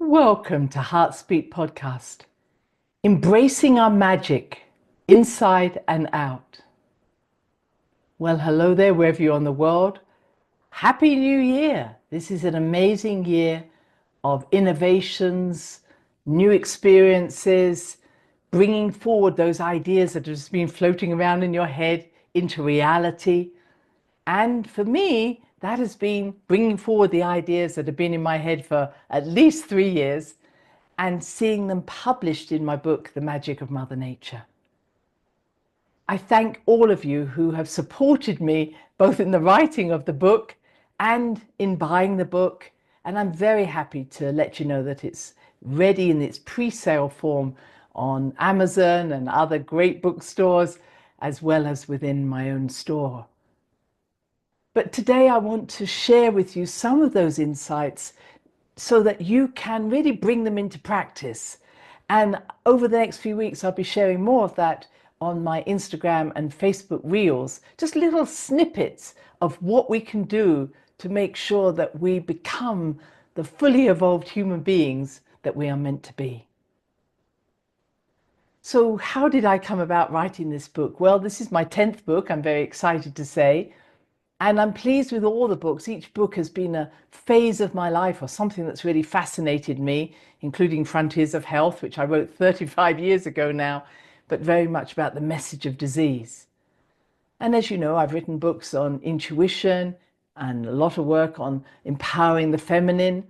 Welcome to Heartspeak Podcast, embracing our magic inside and out. Well, hello there, wherever you're in the world. Happy New Year! This is an amazing year of innovations, new experiences, bringing forward those ideas that have just been floating around in your head into reality. And for me, that has been bringing forward the ideas that have been in my head for at least 3 years and seeing them published in my book, The Magic of Mother Nature. I thank all of you who have supported me both in the writing of the book and in buying the book. And I'm very happy to let you know that it's ready in its pre-sale form on Amazon and other great bookstores, as well as within my own store. But today I want to share with you some of those insights so that you can really bring them into practice. And over the next few weeks, I'll be sharing more of that on my Instagram and Facebook Reels, just little snippets of what we can do to make sure that we become the fully evolved human beings that we are meant to be. So how did I come about writing this book? Well, this is my 10th book, I'm very excited to say. And I'm pleased with all the books. Each book has been a phase of my life or something that's really fascinated me, including Frontiers of Health, which I wrote 35 years ago now, but very much about the message of disease. And as you know, I've written books on intuition and a lot of work on empowering the feminine.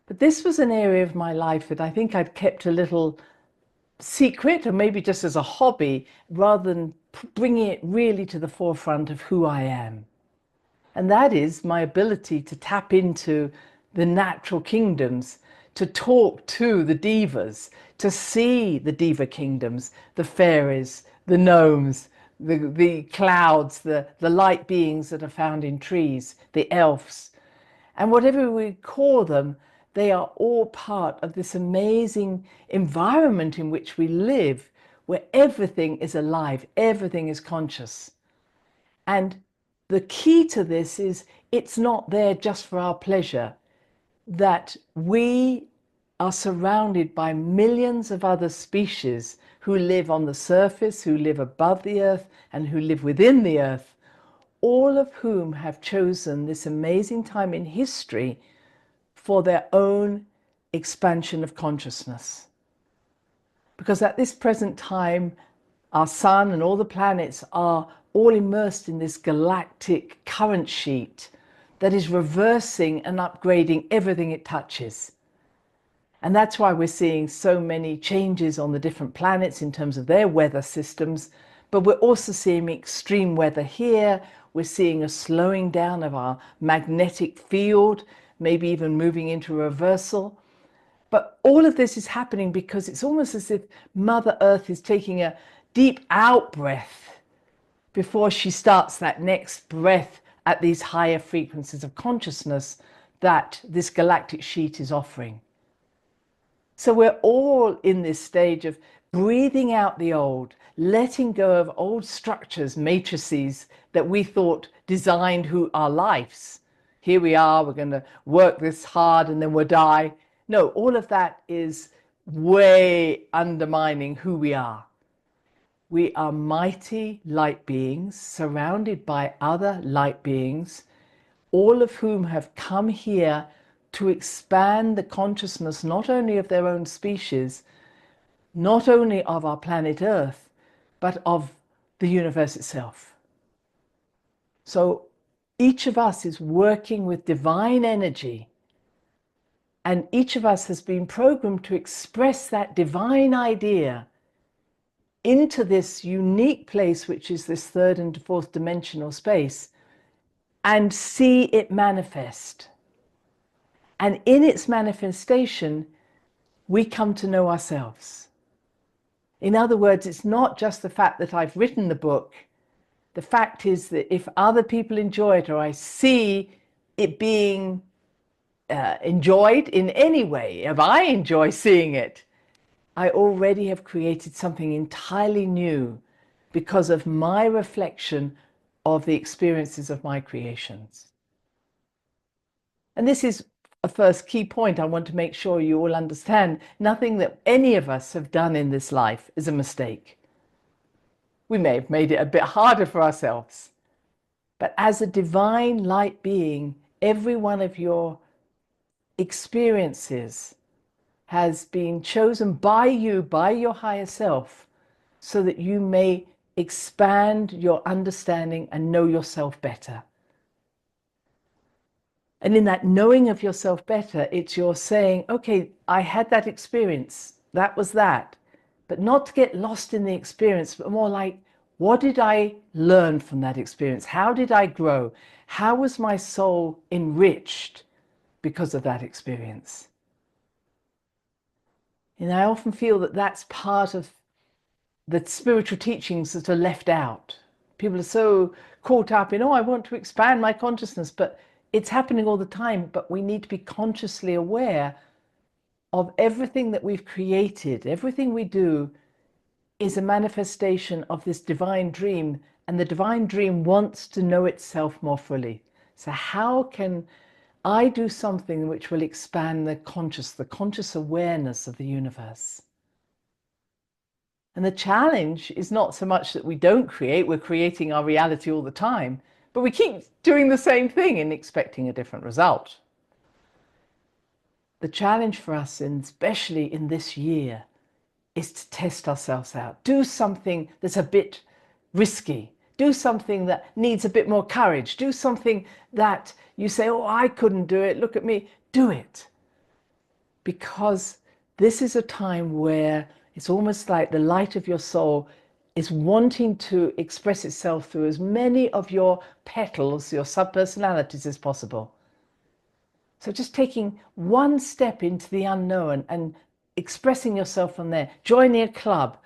But this was an area of my life that I think I'd kept a little secret, or maybe just as a hobby, rather than bringing it really to the forefront of who I am. And that is my ability to tap into the natural kingdoms, to talk to the divas, to see the diva kingdoms, the fairies, the gnomes, the clouds, the light beings that are found in trees, the elves. And whatever we call them, they are all part of this amazing environment in which we live, where everything is alive, everything is conscious. And the key to this is it's not there just for our pleasure, that we are surrounded by millions of other species who live on the surface, who live above the earth, and who live within the earth, all of whom have chosen this amazing time in history for their own expansion of consciousness. Because at this present time, our sun and all the planets are all immersed in this galactic current sheet that is reversing and upgrading everything it touches. And that's why we're seeing so many changes on the different planets in terms of their weather systems. But we're also seeing extreme weather here. We're seeing a slowing down of our magnetic field, maybe even moving into reversal. But all of this is happening because it's almost as if Mother Earth is taking a deep out breath before she starts that next breath at these higher frequencies of consciousness that this galactic sheet is offering. So we're all in this stage of breathing out the old, letting go of old structures, matrices that we thought designed who our lives. Here we are, we're going to work this hard and then we'll die. No, all of that is way undermining who we are. We are mighty light beings surrounded by other light beings, all of whom have come here to expand the consciousness not only of their own species, not only of our planet Earth, but of the universe itself. So each of us is working with divine energy, and each of us has been programmed to express that divine idea into this unique place, which is this third and fourth dimensional space, and see it manifest. And in its manifestation, we come to know ourselves. In other words, it's not just the fact that I've written the book. The fact is that if other people enjoy it, or I see it being enjoyed in any way, if I enjoy seeing it, I already have created something entirely new because of my reflection of the experiences of my creations. And this is a first key point I want to make sure you all understand. Nothing that any of us have done in this life is a mistake. We may have made it a bit harder for ourselves, but as a divine light being, every one of your experiences has been chosen by you, by your higher self, so that you may expand your understanding and know yourself better. And in that knowing of yourself better, it's you're saying, okay, I had that experience, that was that. But not to get lost in the experience, but more like, what did I learn from that experience? How did I grow? How was my soul enriched because of that experience? And I often feel that that's part of the spiritual teachings that are left out. People are so caught up in, oh, I want to expand my consciousness, but it's happening all the time. But we need to be consciously aware of everything that we've created. Everything we do is a manifestation of this divine dream, and the divine dream wants to know itself more fully. So how can I do something which will expand the conscious awareness of the universe? And the challenge is not so much that we don't create, we're creating our reality all the time, but we keep doing the same thing and expecting a different result. The challenge for us, and especially in this year, is to test ourselves out. Do something that's a bit risky. Do something that needs a bit more courage. Do something that you say, oh, I couldn't do it, look at me. Do it. Because this is a time where it's almost like the light of your soul is wanting to express itself through as many of your petals, your subpersonalities, as possible. So just taking one step into the unknown and expressing yourself from there, joining a club,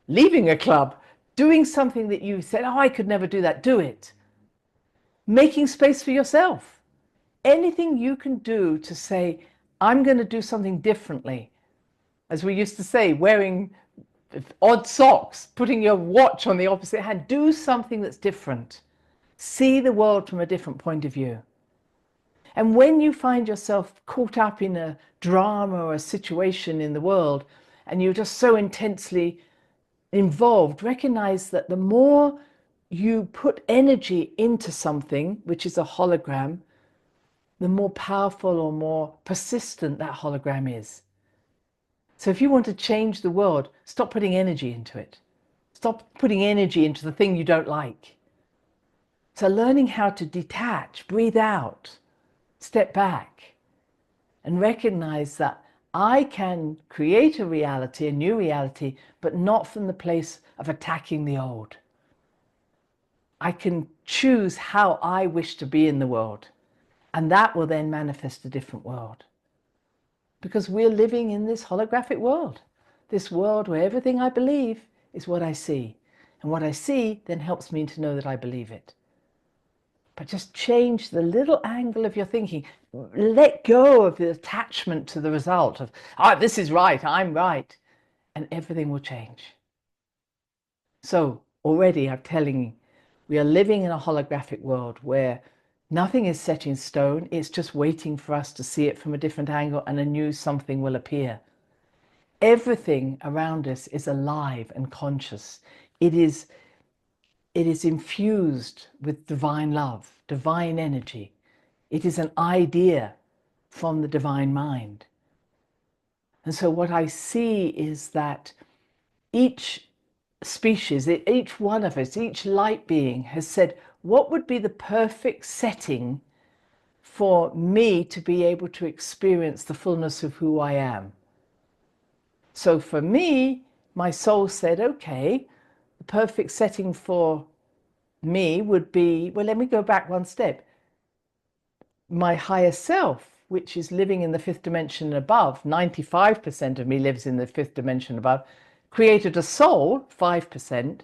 leaving a club, doing something that you said, oh, I could never do that, do it. Making space for yourself. Anything you can do to say, I'm going to do something differently. As we used to say, wearing odd socks, putting your watch on the opposite hand, do something that's different. See the world from a different point of view. And when you find yourself caught up in a drama or a situation in the world, and you're just so intensely involved, recognize that the more you put energy into something, which is a hologram, the more powerful or more persistent that hologram is. So if you want to change the world, stop putting energy into it. Stop putting energy into the thing you don't like. So learning how to detach, breathe out, step back, and recognize that I can create a reality, a new reality, but not from the place of attacking the old. I can choose how I wish to be in the world, and that will then manifest a different world. Because we're living in this holographic world, this world where everything I believe is what I see, and what I see then helps me to know that I believe it. But just change the little angle of your thinking. Let go of the attachment to the result of, oh, this is right, I'm right, and everything will change. So already I'm telling you, we are living in a holographic world where nothing is set in stone. It's just waiting for us to see it from a different angle, and a new something will appear. Everything around us is alive and conscious. It is infused with divine love, divine energy. It is an idea from the divine mind. And so what I see is that each species, each one of us, each light being has said, what would be the perfect setting for me to be able to experience the fullness of who I am? So for me, my soul said, okay, the perfect setting for me would be, well, let me go back one step. My higher self, which is living in the fifth dimension and above, 95% of me lives in the fifth dimension above, created a soul, 5%.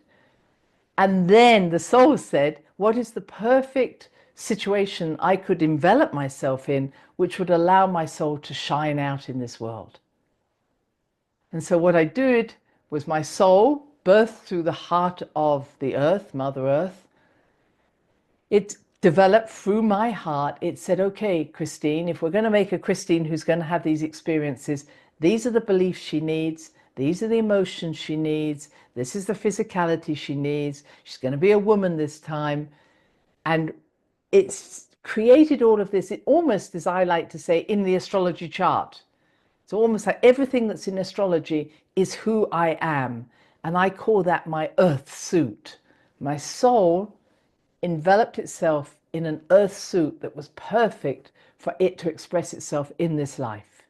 And then the soul said, what is the perfect situation I could envelop myself in, which would allow my soul to shine out in this world? And so what I did was, my soul, birthed through the heart of the earth, Mother Earth, it developed through my heart. It said, okay, Christine, if we're going to make a Christine who's going to have these experiences, these are the beliefs she needs, these are the emotions she needs, this is the physicality she needs, she's going to be a woman this time. And it's created all of this, it almost, as I like to say, in the astrology chart. It's almost like everything that's in astrology is who I am. And I call that my earth suit. My soul enveloped itself in an earth suit that was perfect for it to express itself in this life.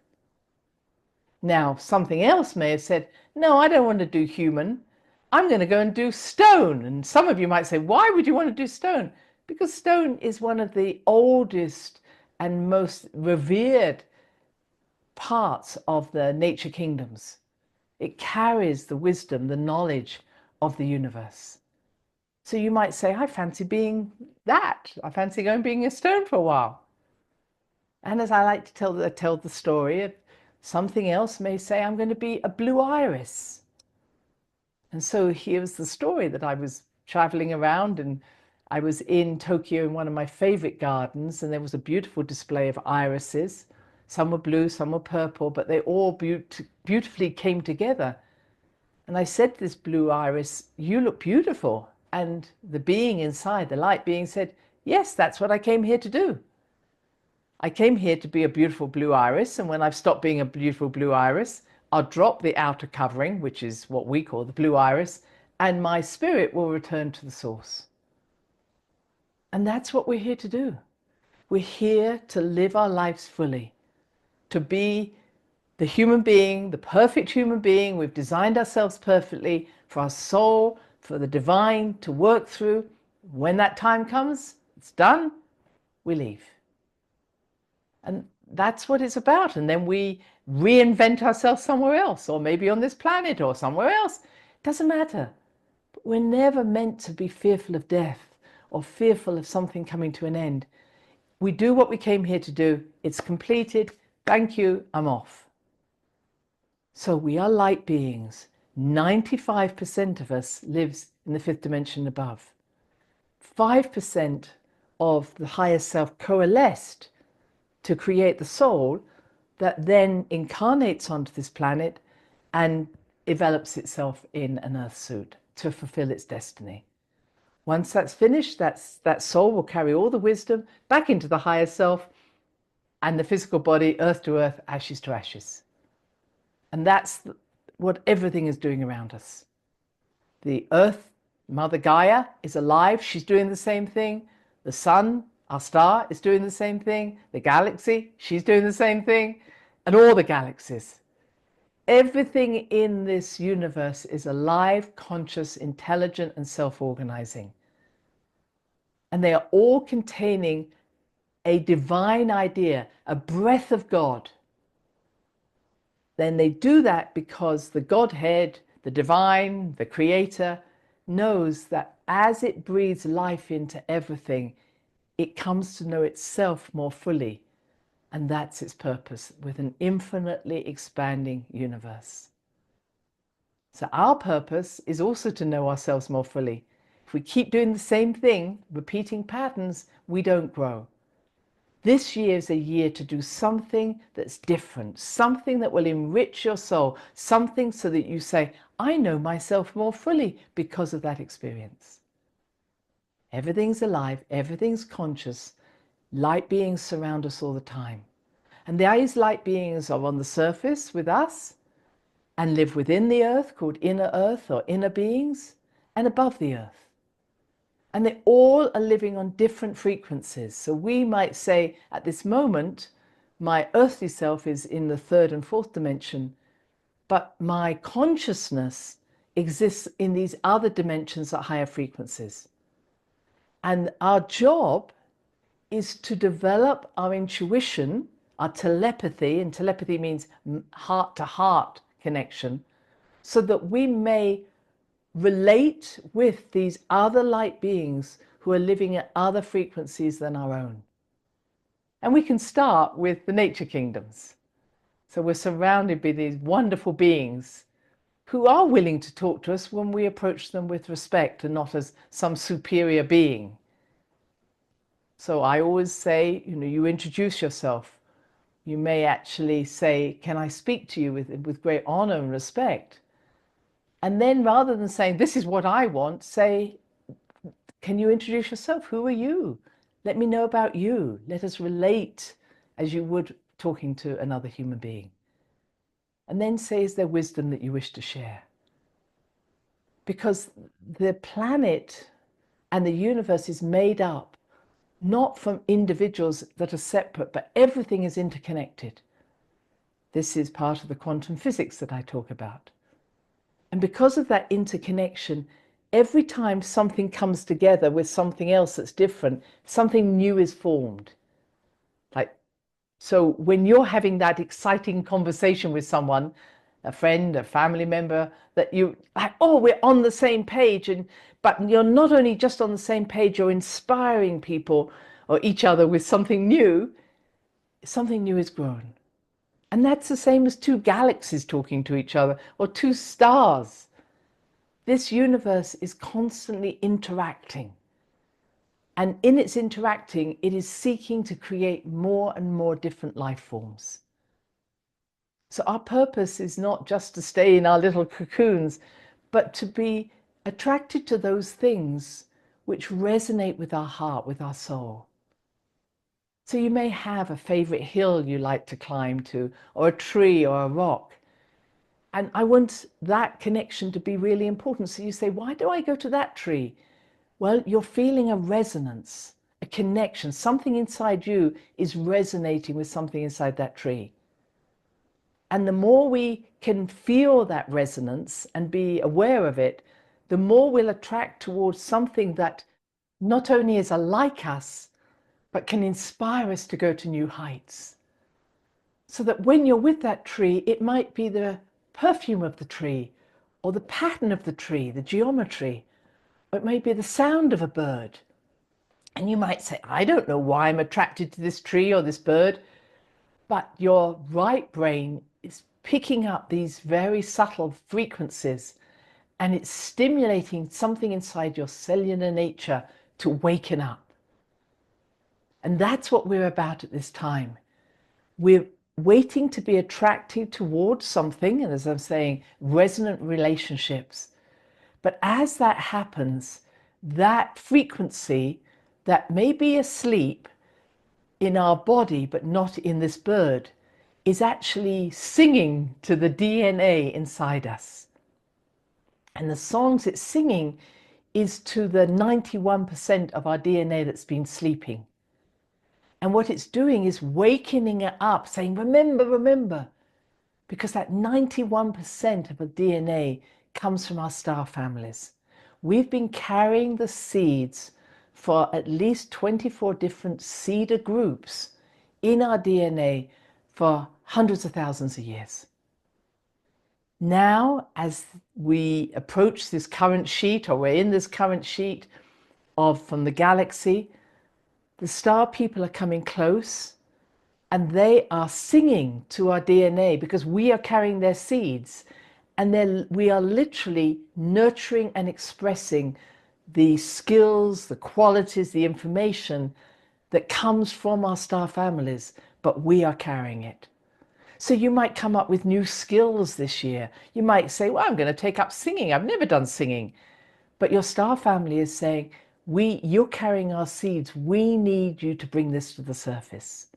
Now, something else may have said, no, I don't want to do human. I'm going to go and do stone. And some of you might say, why would you want to do stone? Because stone is one of the oldest and most revered parts of the nature kingdoms. It carries the wisdom, the knowledge of the universe. So you might say, I fancy being that. I fancy going being a stone for a while. And as I like to tell the story, something else may say, I'm going to be a blue iris. And so here's the story that I was traveling around and I was in Tokyo in one of my favorite gardens, and there was a beautiful display of irises. Some were blue, some were purple, but they all beautifully came together. And I said to this blue iris, you look beautiful. And the being inside, the light being, said, yes, that's what I came here to do. I came here to be a beautiful blue iris, and when I've stopped being a beautiful blue iris, I'll drop the outer covering, which is what we call the blue iris, and my spirit will return to the source. And that's what we're here to do. We're here to live our lives fully, to be the human being, the perfect human being. We've designed ourselves perfectly for our soul, for the divine to work through. When that time comes, it's done, we leave. And that's what it's about. And then we reinvent ourselves somewhere else, or maybe on this planet or somewhere else. It doesn't matter. But we're never meant to be fearful of death or fearful of something coming to an end. We do what we came here to do. It's completed. Thank you. I'm off. So we are light beings. 95% of us lives in the fifth dimension above. 5% of the higher self coalesced to create the soul that then incarnates onto this planet and develops itself in an earth suit to fulfill its destiny. Once that's finished, that soul will carry all the wisdom back into the higher self and the physical body, earth to earth, ashes to ashes. And that's what everything is doing around us. The earth, Mother Gaia, is alive. She's doing the same thing. The sun, our star, is doing the same thing. The galaxy, she's doing the same thing. And all the galaxies. Everything in this universe is alive, conscious, intelligent, and self-organizing. And they are all containing a divine idea, a breath of God. Then they do that because the Godhead, the divine, the creator, knows that as it breathes life into everything, it comes to know itself more fully. And that's its purpose with an infinitely expanding universe. So our purpose is also to know ourselves more fully. If we keep doing the same thing, repeating patterns, we don't grow. This year is a year to do something that's different, something that will enrich your soul, something so that you say, I know myself more fully because of that experience. Everything's alive, everything's conscious. Light beings surround us all the time. And these light beings are on the surface with us and live within the earth, called inner earth or inner beings, and above the earth. And they all are living on different frequencies. So we might say at this moment, my earthly self is in the third and fourth dimension, but my consciousness exists in these other dimensions at higher frequencies. And our job is to develop our intuition, our telepathy, and telepathy means heart-to-heart connection, so that we may relate with these other light beings who are living at other frequencies than our own. And we can start with the nature kingdoms. So we're surrounded by these wonderful beings who are willing to talk to us when we approach them with respect and not as some superior being. So I always say, you introduce yourself. You may actually say, can I speak to you with great honor and respect? And then rather than saying, this is what I want, say, can you introduce yourself? Who are you? Let me know about you. Let us relate as you would talking to another human being. And then say, is there wisdom that you wish to share? Because the planet and the universe is made up not from individuals that are separate, but everything is interconnected. This is part of the quantum physics that I talk about. And because of that interconnection, every time something comes together with something else that's different, something new is formed. So when you're having that exciting conversation with someone, a friend, a family member, that you like, oh, we're on the same page, but you're not only just on the same page, you're inspiring people or each other with something new is grown. And that's the same as two galaxies talking to each other or two stars. This universe is constantly interacting. And in its interacting, it is seeking to create more and more different life forms. So our purpose is not just to stay in our little cocoons, but to be attracted to those things which resonate with our heart, with our soul. So you may have a favorite hill you like to climb to, or a tree or a rock. And I want that connection to be really important. So you say, why do I go to that tree? Well, you're feeling a resonance, a connection. Something inside you is resonating with something inside that tree. And the more we can feel that resonance and be aware of it, the more we'll attract towards something that not only is alike us, but can inspire us to go to new heights. So that when you're with that tree, it might be the perfume of the tree, or the pattern of the tree, the geometry, or it may be the sound of a bird. And you might say, I don't know why I'm attracted to this tree or this bird, but your right brain is picking up these very subtle frequencies, and it's stimulating something inside your cellular nature to waken up. And that's what we're about at this time. We're waiting to be attracted towards something, and as I'm saying, resonant relationships. But as that happens, that frequency that may be asleep in our body, but not in this bird, is actually singing to the DNA inside us. And the songs it's singing is to the 91% of our DNA that's been sleeping. And what it's doing is wakening it up, saying, remember, remember, because that 91% of the DNA comes from our star families. We've been carrying the seeds for at least 24 different seeder groups in our DNA for hundreds of thousands of years. Now, as we approach this current sheet, or we're in this current sheet from the galaxy, the star people are coming close, and they are singing to our DNA because we are carrying their seeds, and we are literally nurturing and expressing the skills, the qualities, the information that comes from our star families, but we are carrying it. So you might come up with new skills this year. You might say, well, I'm going to take up singing. I've never done singing. But your star family is saying, you're carrying our seeds. We need you to bring this to the surface.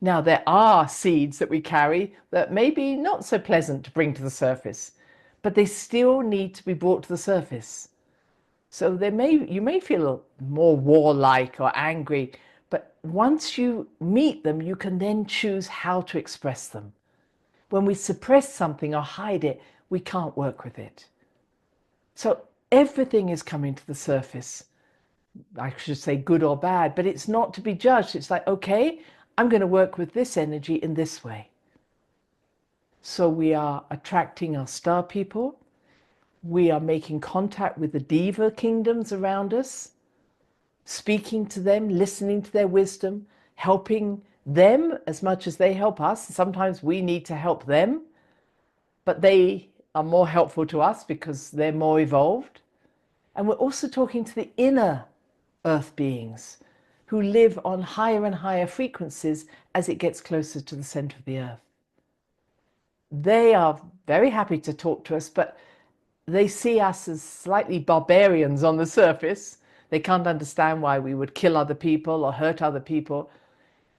Now, there are seeds that we carry that may be not so pleasant to bring to the surface, but they still need to be brought to the surface. So you may feel more warlike or angry, but once you meet them, you can then choose how to express them. When we suppress something or hide it, we can't work with it. So everything is coming to the surface. I should say good or bad, but it's not to be judged. It's like, okay, I'm going to work with this energy in this way. So we are attracting our star people. We are making contact with the Deva kingdoms around us, speaking to them, listening to their wisdom, helping them as much as they help us. Sometimes we need to help them, but they are more helpful to us because they're more evolved. And we're also talking to the inner earth beings, who live on higher and higher frequencies as it gets closer to the center of the earth. They are very happy to talk to us, but they see us as slightly barbarians on the surface. They can't understand why we would kill other people or hurt other people.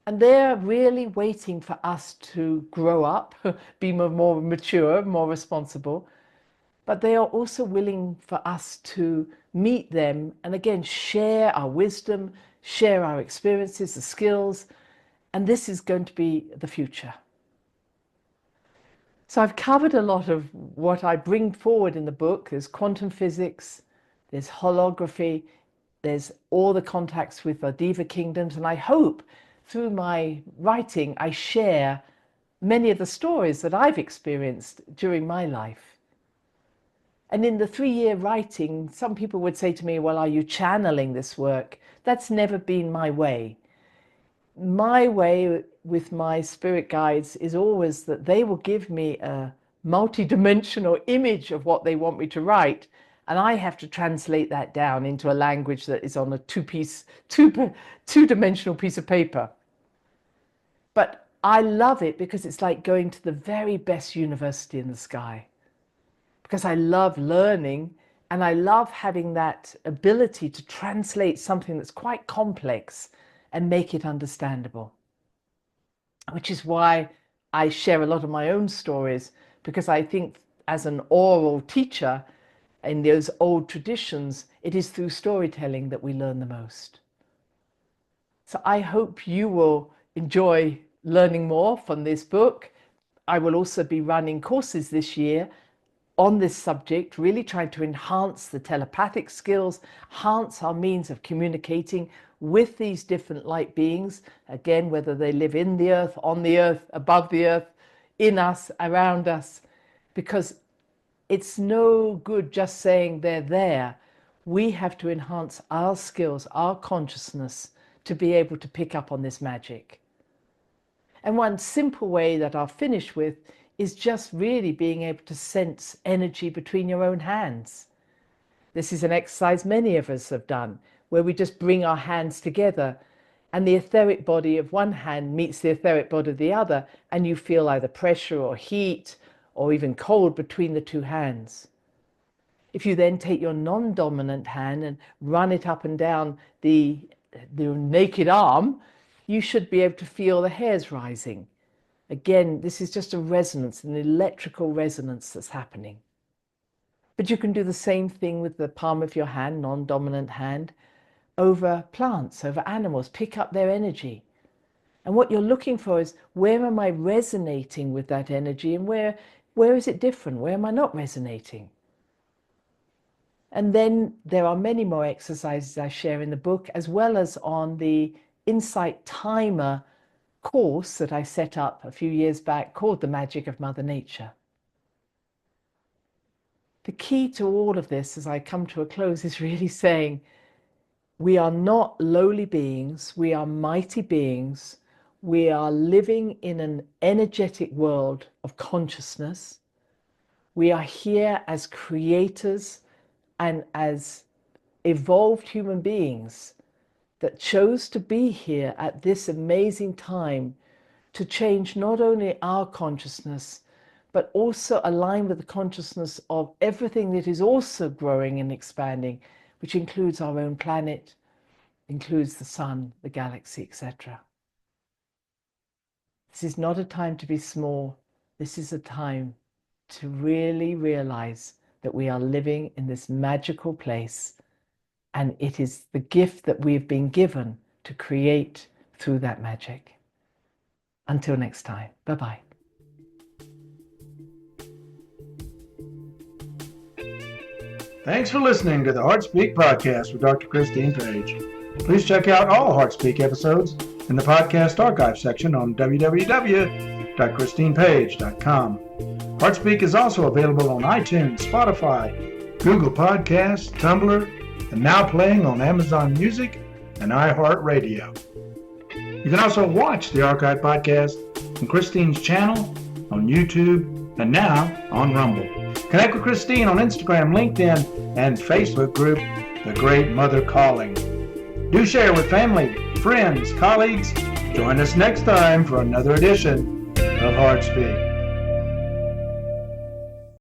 And they're really waiting for us to grow up, be more mature, more responsible. But they are also willing for us to meet them and again share our wisdom, share our experiences, the skills, and this is going to be the future. So I've covered a lot of what I bring forward in the book. There's quantum physics, there's holography, there's all the contacts with the Diva kingdoms, and I hope through my writing I share many of the stories that I've experienced during my life. And in the 3-year writing, some people would say to me, well, are you channeling this work? That's never been my way. My way with my spirit guides is always that they will give me a multi-dimensional image of what they want me to write, and I have to translate that down into a language that is on a two-dimensional piece of paper. But I love it because it's like going to the very best university in the sky. Because I love learning and I love having that ability to translate something that's quite complex and make it understandable. Which is why I share a lot of my own stories, because I think as an oral teacher in those old traditions, it is through storytelling that we learn the most. So I hope you will enjoy learning more from this book. I will also be running courses this year on this subject, really trying to enhance the telepathic skills, enhance our means of communicating with these different light beings, again, whether they live in the earth, on the earth, above the earth, in us, around us, because it's no good just saying they're there. We have to enhance our skills, our consciousness, to be able to pick up on this magic. And one simple way that I'll finish with is just really being able to sense energy between your own hands. This is an exercise many of us have done, where we just bring our hands together and the etheric body of one hand meets the etheric body of the other, and you feel either pressure or heat or even cold between the two hands. If you then take your non-dominant hand and run it up and down the naked arm, you should be able to feel the hairs rising. Again, this is just a resonance, an electrical resonance that's happening. But you can do the same thing with the palm of your hand, non-dominant hand, over plants, over animals. Pick up their energy. And what you're looking for is, where am I resonating with that energy, and where is it different? Where am I not resonating? And then there are many more exercises I share in the book, as well as on the Insight Timer course that I set up a few years back called The Magic of Mother Nature. The key to all of this, as I come to a close, is really saying we are not lowly beings, we are mighty beings. We are living in an energetic world of consciousness. We are here as creators and as evolved human beings that chose to be here at this amazing time to change not only our consciousness, but also align with the consciousness of everything that is also growing and expanding, which includes our own planet, includes the sun, the galaxy, etc. This is not a time to be small. This is a time to really realize that we are living in this magical place, and it is the gift that we've been given to create through that magic. Until next time, bye-bye. Thanks for listening to the HeartSpeak podcast with Dr. Christine Page. Please check out all HeartSpeak episodes in the podcast archive section on www.christinepage.com. HeartSpeak is also available on iTunes, Spotify, Google Podcasts, Tumblr, and now playing on Amazon Music and iHeartRadio. You can also watch the archive podcast on Christine's channel, on YouTube, and now on Rumble. Connect with Christine on Instagram, LinkedIn, and Facebook group, The Great Mother Calling. Do share with family, friends, colleagues. Join us next time for another edition of HeartSpeak.